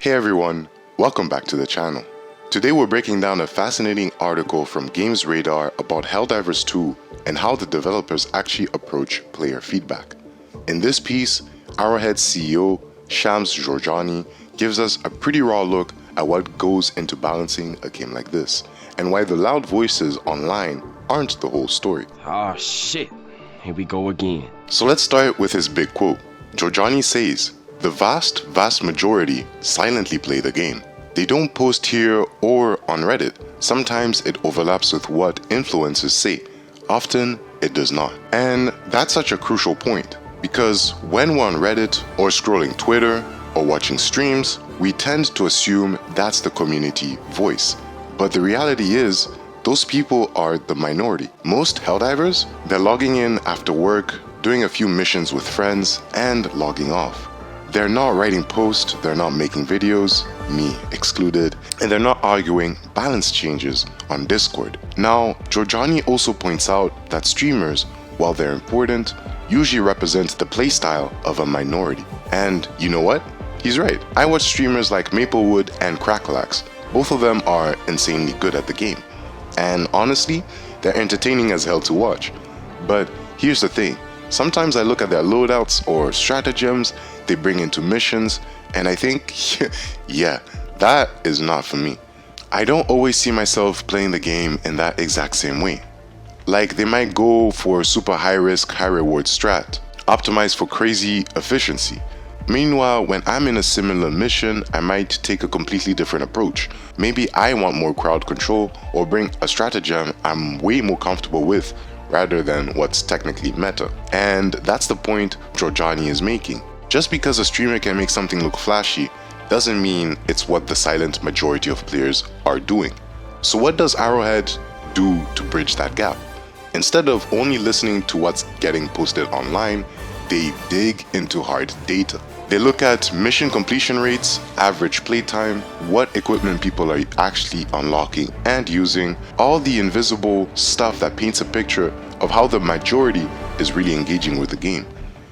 Hey everyone, welcome back to the channel. Today we're breaking down a fascinating article from GamesRadar about Helldivers 2 and how the developers actually approach player feedback. In this piece, Arrowhead CEO Shams Jorjani gives us a pretty raw look at what goes into balancing a game like this, and why the loud voices online aren't the whole story. Oh shit, here we go again. So let's start with his big quote. Jorjani says, "The vast majority silently play the game. They don't post here or on Reddit. Sometimes it overlaps with what influencers say. Often it does not." And that's such a crucial point, because when we're on Reddit or scrolling Twitter or watching streams, we tend to assume that's the community voice. But the reality is, those people are the minority. Most Helldivers, they're logging in after work, doing a few missions with friends, and logging off. They're not writing posts, they're not making videos, me excluded, and they're not arguing balance changes on Discord. Now, Jorjani also points out that streamers, while they're important, usually represent the playstyle of a minority. And you know what? He's right. I watch streamers like Maplewood and Cracklax. Both of them are insanely good at the game. And honestly, they're entertaining as hell to watch. But here's the thing. Sometimes I look at their loadouts or stratagems they bring into missions, and I think, yeah, that is not for me. I don't always see myself playing the game in that exact same way. Like, they might go for super high risk, high reward strat, optimized for crazy efficiency. Meanwhile, when I'm in a similar mission, I might take a completely different approach. Maybe I want more crowd control or bring a stratagem I'm way more comfortable with rather than what's technically meta. And that's the point Jorjani is making. Just because a streamer can make something look flashy doesn't mean it's what the silent majority of players are doing. So what does Arrowhead do to bridge that gap? Instead of only listening to what's getting posted online, they dig into hard data. They look at mission completion rates, average playtime, what equipment people are actually unlocking and using, all the invisible stuff that paints a picture of how the majority is really engaging with the game.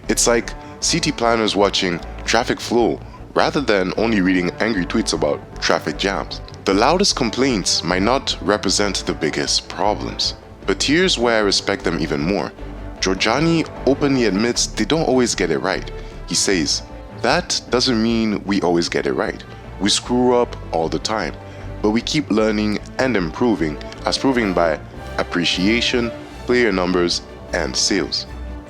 It's like city planners watching traffic flow rather than only reading angry tweets about traffic jams. The loudest complaints might not represent the biggest problems. But here's where I respect them even more. Jorjani openly admits they don't always get it right. He says, "That doesn't mean we always get it right. We screw up all the time, but we keep learning and improving, as proven by appreciation, player numbers, and sales."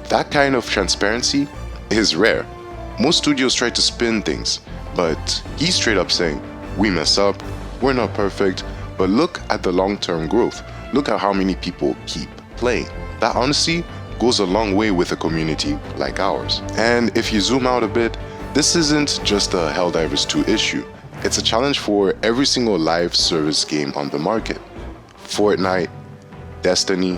That kind of transparency is rare. Most studios try to spin things, but he's straight up saying, "We mess up, we're not perfect, but look at the long-term growth. Look at how many people keep playing." That honesty goes a long way with a community like ours. And if you zoom out a bit, this isn't just a Helldivers 2 issue. It's a challenge for every single live service game on the market. Fortnite, Destiny,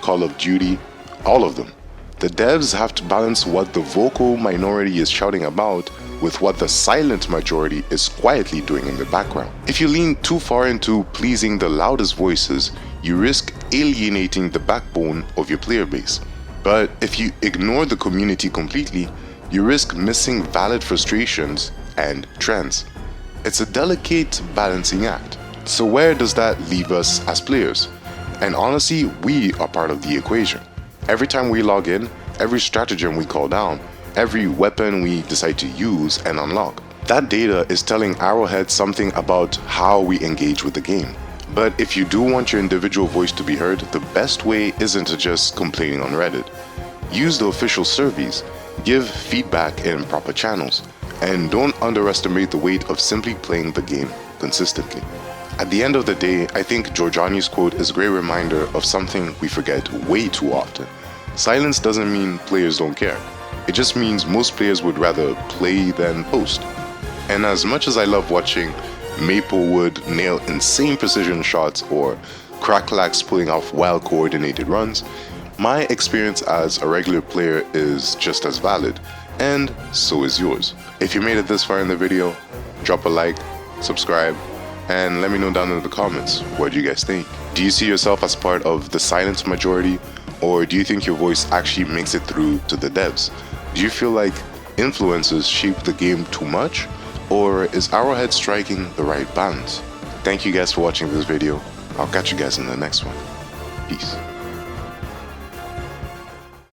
Call of Duty, all of them. The devs have to balance what the vocal minority is shouting about with what the silent majority is quietly doing in the background. If you lean too far into pleasing the loudest voices, you risk alienating the backbone of your player base. But if you ignore the community completely, you risk missing valid frustrations and trends. It's a delicate balancing act. So where does that leave us as players? And honestly, we are part of the equation. Every time we log in, every stratagem we call down, every weapon we decide to use and unlock, that data is telling Arrowhead something about how we engage with the game. But if you do want your individual voice to be heard, the best way isn't to just complaining on Reddit. Use the official surveys, give feedback in proper channels, and don't underestimate the weight of simply playing the game consistently. At the end of the day, I think Jorjani's quote is a great reminder of something we forget way too often. Silence doesn't mean players don't care. It just means most players would rather play than post. And as much as I love watching Maplewood nail insane precision shots or Cracklax pulling off well coordinated runs, my experience as a regular player is just as valid, and so is yours. If you made it this far in the video, drop a like, subscribe, and let me know down in the comments, what do you guys think? Do you see yourself as part of the silent majority, or do you think your voice actually makes it through to the devs? Do you feel like influencers shape the game too much, Or is Arrowhead striking the right balance? Thank you guys for watching this video. I'll catch you guys in the next one. Peace.